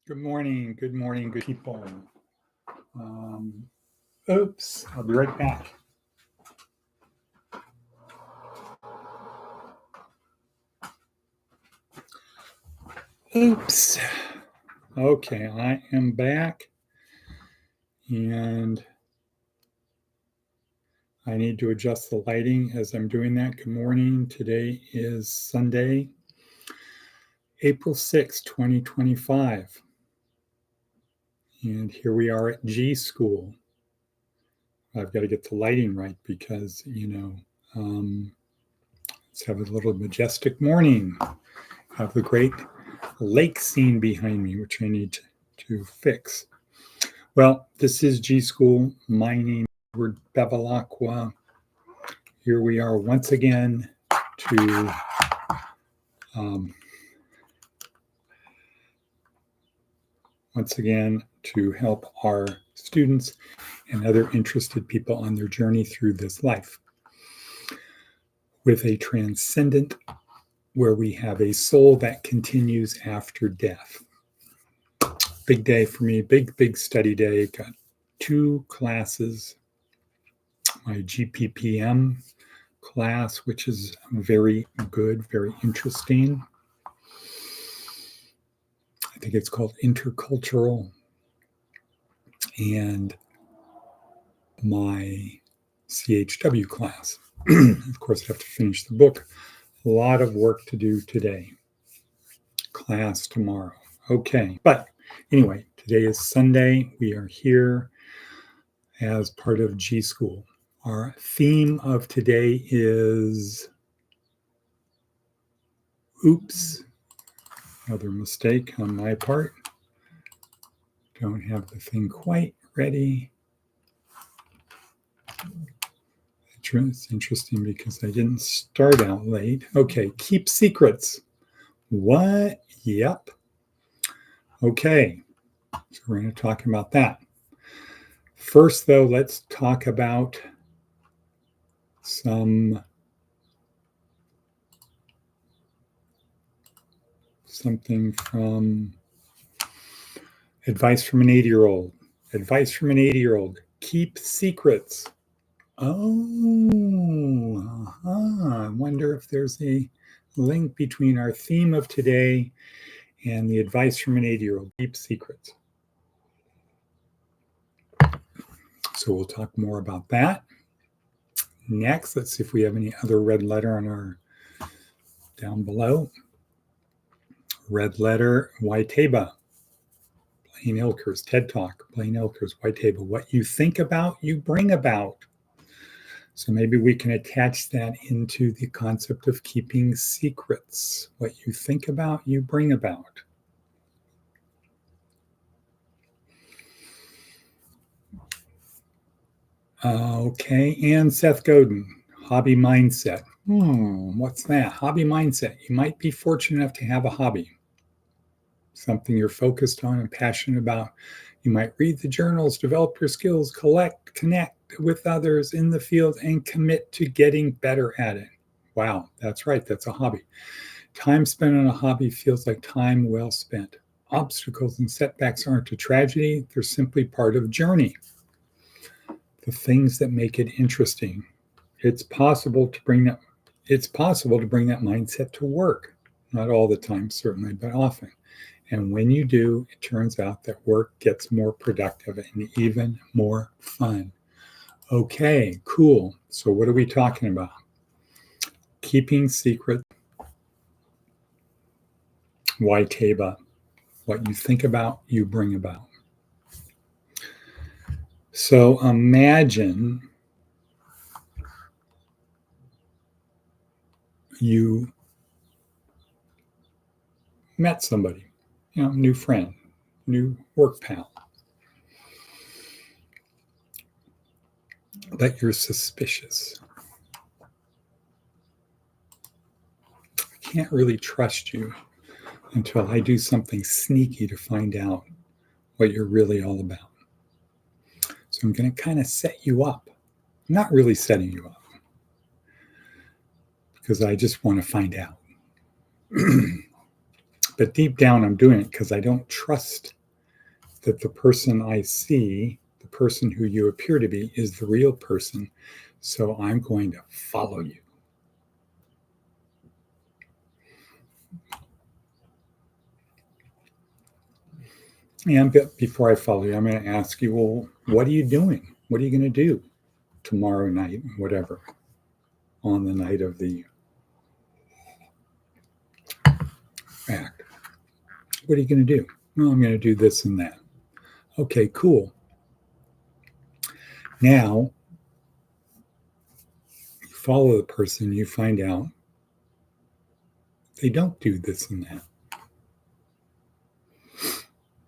Good morning, good people. Oops, I'll be right back. Oops. Okay, I am back and I need to adjust the lighting as I'm doing that. Good morning. Today is Sunday, April 6th, 2025. And here we are at G.school. I've got to get the lighting right because, let's have a little majestic morning. Have the great lake scene behind me, which I need to fix. Well, this is G.school. My name is Edward Bevilacqua. Here we are once again to help our students and other interested people on their journey through this life with a transcendent where we have a soul that continues after death. Big day for me, big study day. Got 2 classes. My GPPM class, which is very good, very interesting. I think it's called intercultural. And my CHW class. Of course, I have to finish the book. A lot of work to do today. Class tomorrow. Okay, but anyway, today is Sunday. We are here as part of G.school. Our theme of today is, oops, another mistake on my part. Don't have the thing quite ready. It's interesting because I didn't start out late. Okay, keep secrets. What? Yep. Okay, so we're going to talk about that. First, though, let's talk about something from advice from an 80-year-old. Advice from an 80-year-old. Keep secrets. Oh, I wonder if there's a link between our theme of today and the advice from an 80-year-old. Keep secrets. So we'll talk more about that. Next, let's see if we have any other red letter on our down below. Red letter, Waiteba. Blaine Ilkers, TED Talk. Blaine Ilkers, Waiteba. What you think about, you bring about. So maybe we can attach that into the concept of keeping secrets. What you think about, you bring about. Okay, and Seth Godin, hobby mindset. What's that? Hobby mindset. You might be fortunate enough to have a hobby, something you're focused on and passionate about. You might read the journals, develop your skills, collect, connect with others in the field, and commit to getting better at it. Wow, that's right. That's a hobby. Time spent on a hobby feels like time well spent. Obstacles and setbacks aren't a tragedy. They're simply part of the journey. The things that make it interesting. It's possible to bring that mindset to work. Not all the time, certainly, but often. And when you do, it turns out that work gets more productive and even more fun. Okay, cool. So what are we talking about? Keeping secret. Waiteba. What you think about, you bring about. So imagine you met somebody, new friend, new work pal, but you're suspicious. I can't really trust you until I do something sneaky to find out what you're really all about. So I'm going to kind of set you up. I'm not really setting you up because I just want to find out. But deep down, I'm doing it because I don't trust that the person I see, the person who you appear to be, is the real person. So I'm going to follow you. And before I follow you, I'm going to ask you, well, what are you doing? What are you going to do tomorrow night, whatever, on the night of the act? What are you going to do? Well, I'm going to do this and that. Okay, cool. Now, you follow the person, you find out they don't do this and that.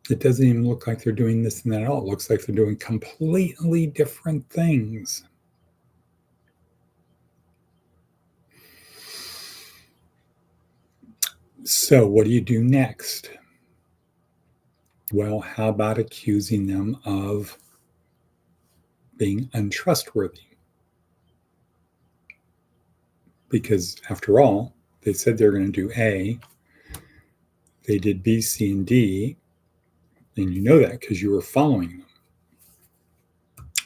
It doesn't even look like they're doing this and that at all. It looks like they're doing completely different things. So what do you do next? Well, how about accusing them of being untrustworthy? Because after all, they said they're going to do A, they did B, C, and D, and you know that because you were following them.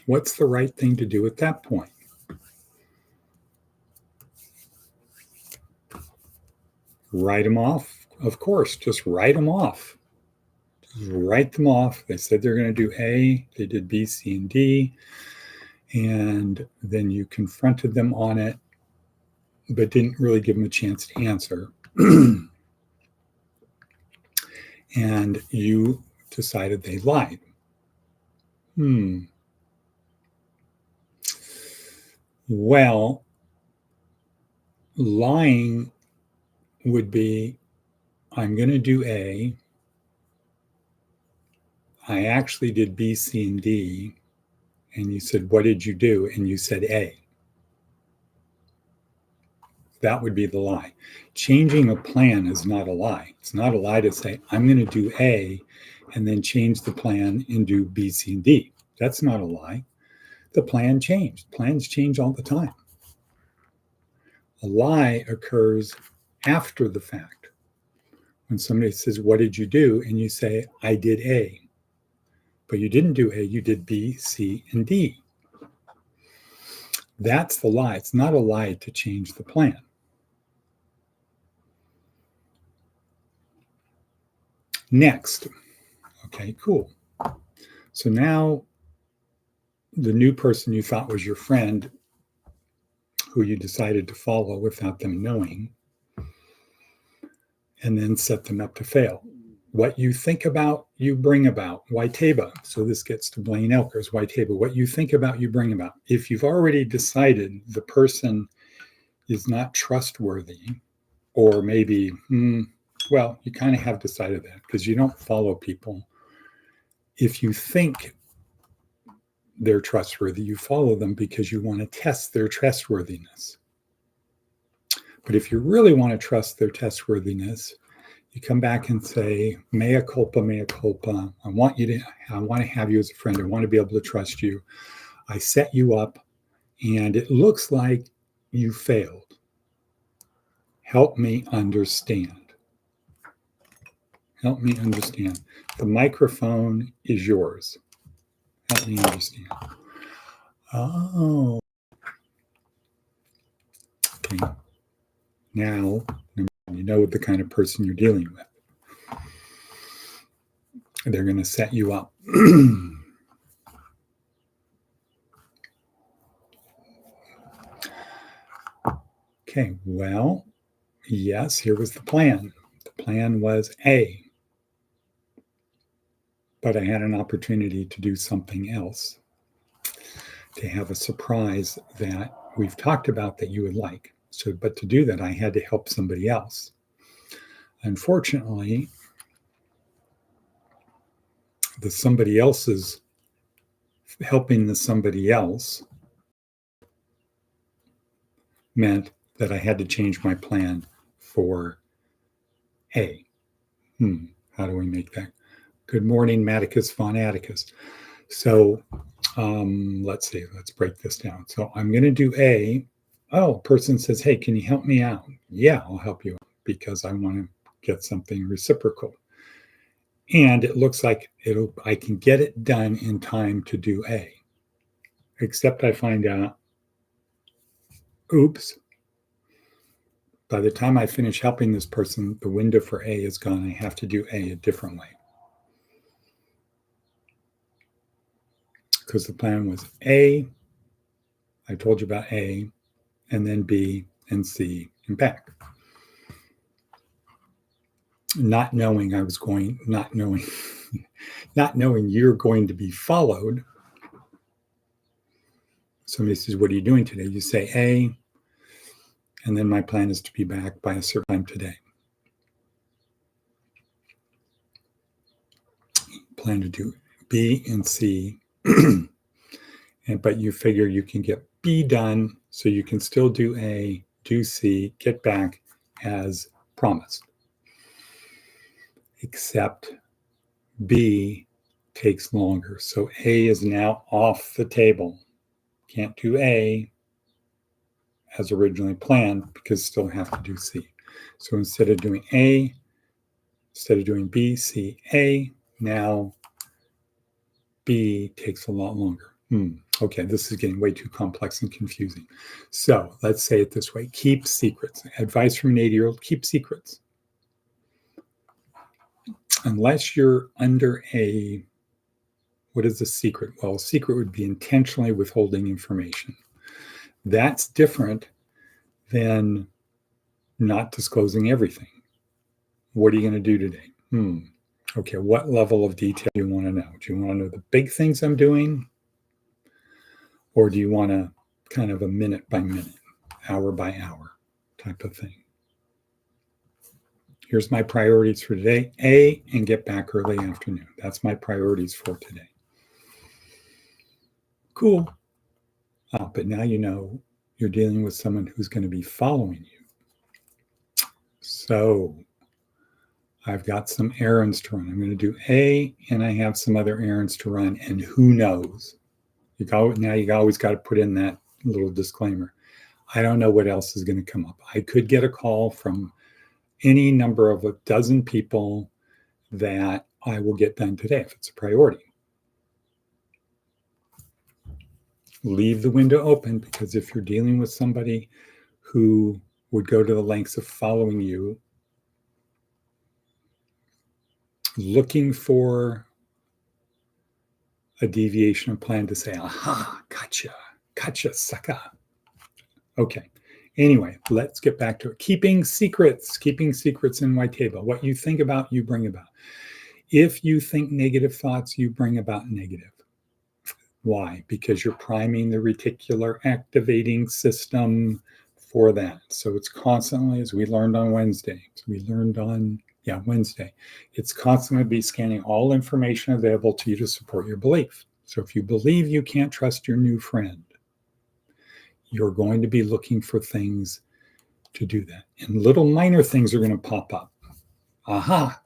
What's the right thing to do at that point? Write them off? Of course, just write them off. Just write them off. They said they're going to do A, they did B, C, and D, and then you confronted them on it, but didn't really give them a chance to answer. And you decided they lied. Well, lying would be, I'm going to do A. I actually did B, C, and D. And you said, what did you do? And you said A. That would be the lie. Changing a plan is not a lie. It's not a lie to say, I'm going to do A and then change the plan and do B, C, and D. That's not a lie. The plan changed. Plans change all the time. A lie occurs after the fact. When somebody says, what did you do? And you say, I did A. But you didn't do A, you did B, C, and D. That's the lie. It's not a lie to change the plan. Next. Okay, cool. So now the new person you thought was your friend, who you decided to follow without them knowing, and then set them up to fail. What you think about, you bring about. Waiteba. So this gets to Blaine Elker's Waiteba. What you think about, you bring about. If you've already decided the person is not trustworthy, or maybe, well, you kind of have decided that because you don't follow people. If you think they're trustworthy, you follow them because you want to test their trustworthiness. But if you really want to trust their trustworthiness, you come back and say, mea culpa, mea culpa. I want to have you as a friend. I want to be able to trust you. I set you up and it looks like you failed. Help me understand. Help me understand. The microphone is yours. Help me understand. Oh. Okay. Now, you know the kind of person you're dealing with. They're going to set you up. Okay, well, yes, here was the plan. The plan was A. But I had an opportunity to do something else, to have a surprise that we've talked about that you would like. So, but to do that, I had to help somebody else. Unfortunately, the somebody else's helping the somebody else meant that I had to change my plan for A. How do we make that? Good morning, Maticus von Atticus. So let's see, let's break this down. So I'm going to do A. Oh, person says, hey, can you help me out? Yeah, I'll help you because I want to get something reciprocal. And it looks like I can get it done in time to do A. Except I find out, oops, by the time I finish helping this person, the window for A is gone. I have to do A a different way. Because the plan was A, I told you about A, and then B and C and back. Not knowing not knowing you're going to be followed. Somebody says, what are you doing today? You say A, and then my plan is to be back by a certain time today. Plan to do B and C, but you figure you can get B done, so you can still do A, do C, get back as promised. Except B takes longer. So A is now off the table. Can't do A as originally planned because still have to do C. So instead of doing A, instead of doing B, C, A, now B takes a lot longer. Okay, this is getting way too complex and confusing. So let's say it this way. Keep secrets. Advice from an 80-year-old, keep secrets. Unless you're under what is a secret? Well, a secret would be intentionally withholding information. That's different than not disclosing everything. What are you going to do today? Okay, what level of detail do you want to know? Do you want to know the big things I'm doing? Or do you want to kind of a minute by minute, hour by hour type of thing? Here's my priorities for today. A, and get back early afternoon. That's my priorities for today. Cool. But now you know you're dealing with someone who's going to be following you. So I've got some errands to run. I'm going to do A, and I have some other errands to run, and who knows? Now you always got to put in that little disclaimer. I don't know what else is going to come up. I could get a call from any number of a dozen people that I will get done today if it's a priority. Leave the window open, because if you're dealing with somebody who would go to the lengths of following you, looking for a deviation of plan to say, aha, gotcha, sucker. Okay. Anyway, let's get back to it. Keeping secrets in my table. What you think about, you bring about. If you think negative thoughts, you bring about negative. Why? Because you're priming the reticular activating system for that. So it's constantly, as we learned on Wednesday, Wednesday, it's constantly be scanning all information available to you to support your belief. So if you believe you can't trust your new friend, you're going to be looking for things to do that. And little minor things are going to pop up. Aha.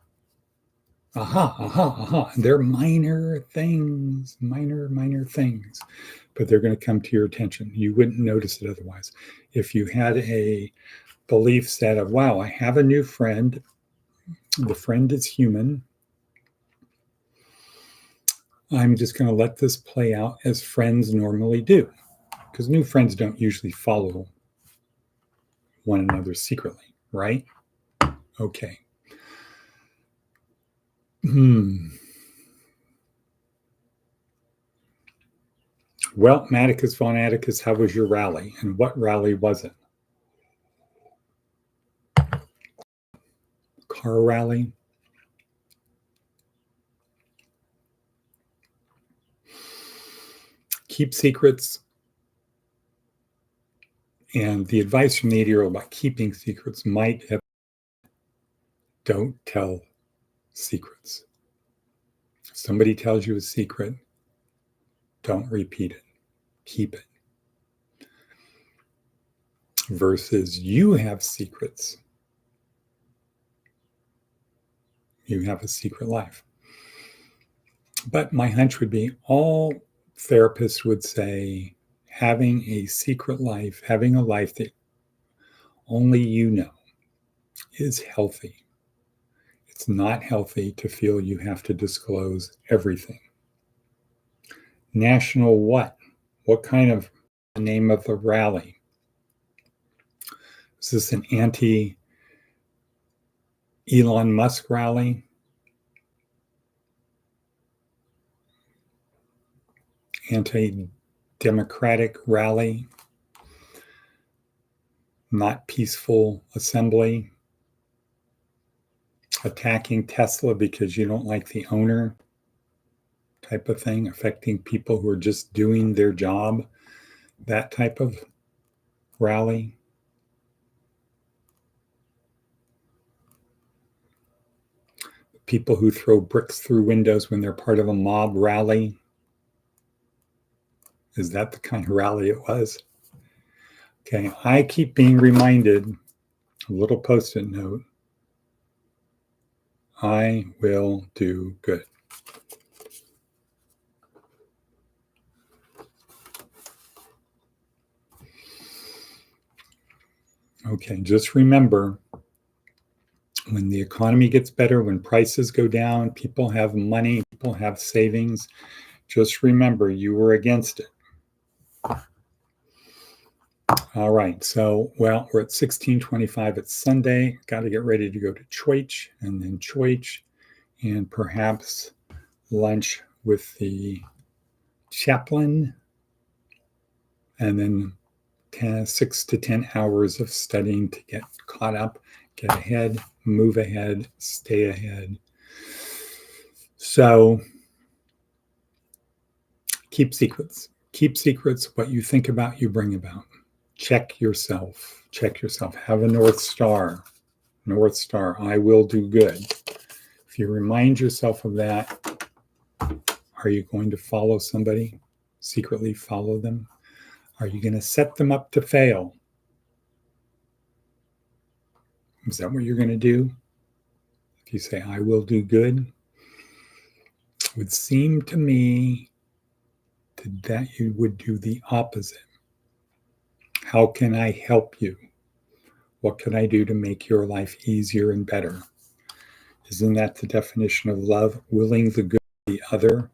They're minor things, but they're going to come to your attention. You wouldn't notice it otherwise. If you had a belief set of, wow, I have a new friend, the friend is human, I'm just going to let this play out as friends normally do, because new friends don't usually follow one another secretly, right? Okay. Well, Atticus von Atticus, how was your rally? And what rally was it? Car rally? Keep secrets. And the advice from the 80-year-old about keeping secrets might have, don't tell secrets. If somebody tells you a secret, don't repeat it. Keep it. Versus you have secrets. You have a secret life. But my hunch would be all therapists would say having a secret life, having a life that only you know, is healthy. It's not healthy to feel you have to disclose everything. National what? What kind of name of the rally? Is this an anti-Elon Musk rally? Anti-democratic rally? Not peaceful assembly? Attacking Tesla because you don't like the owner type of thing? Affecting people who are just doing their job? That type of rally? People who throw bricks through windows when they're part of a mob rally? Is that the kind of rally it was? Okay, I keep being reminded, a little post-it note, I will do good. Okay, just remember, when the economy gets better, when prices go down, people have money, people have savings, just remember you were against it. All right, so, well, we're at 16:25. It's Sunday. Got to get ready to go to church, and then church, and perhaps lunch with the chaplain, and then 6 to 10 hours of studying to get caught up, get ahead, move ahead, stay ahead. So keep secrets. Keep secrets. What you think about, you bring about. Check yourself. Check yourself. Have a North Star. North Star. I will do good. If you remind yourself of that, are you going to follow somebody? Secretly follow them? Are you going to set them up to fail? Is that what you're going to do? If you say, I will do good, it would seem to me that you would do the opposite. How can I help you? What can I do to make your life easier and better? Isn't that the definition of love? Willing the good of the other,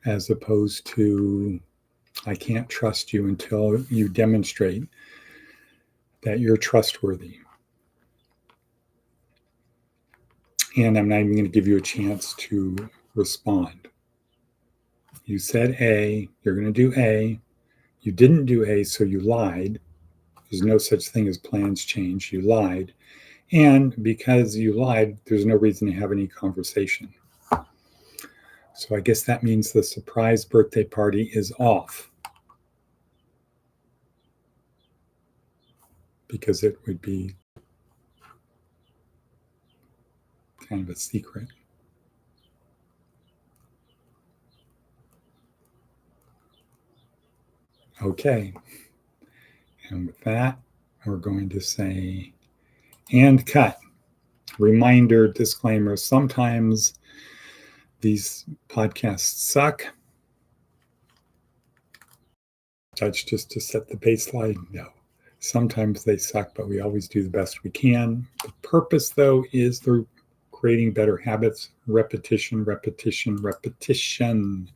as opposed to, I can't trust you until you demonstrate that you're trustworthy. And I'm not even going to give you a chance to respond. You said A, you're going to do A. You didn't do A, so you lied. There's no such thing as plans change. You lied. And because you lied, there's no reason to have any conversation. So I guess that means the surprise birthday party is off. Because it would be kind of a secret. Okay. And with that, we're going to say, and cut. Reminder, disclaimer, sometimes these podcasts suck. That's just to set the baseline. No. Sometimes they suck, but we always do the best we can. The purpose, though, is the creating better habits, repetition, repetition, repetition.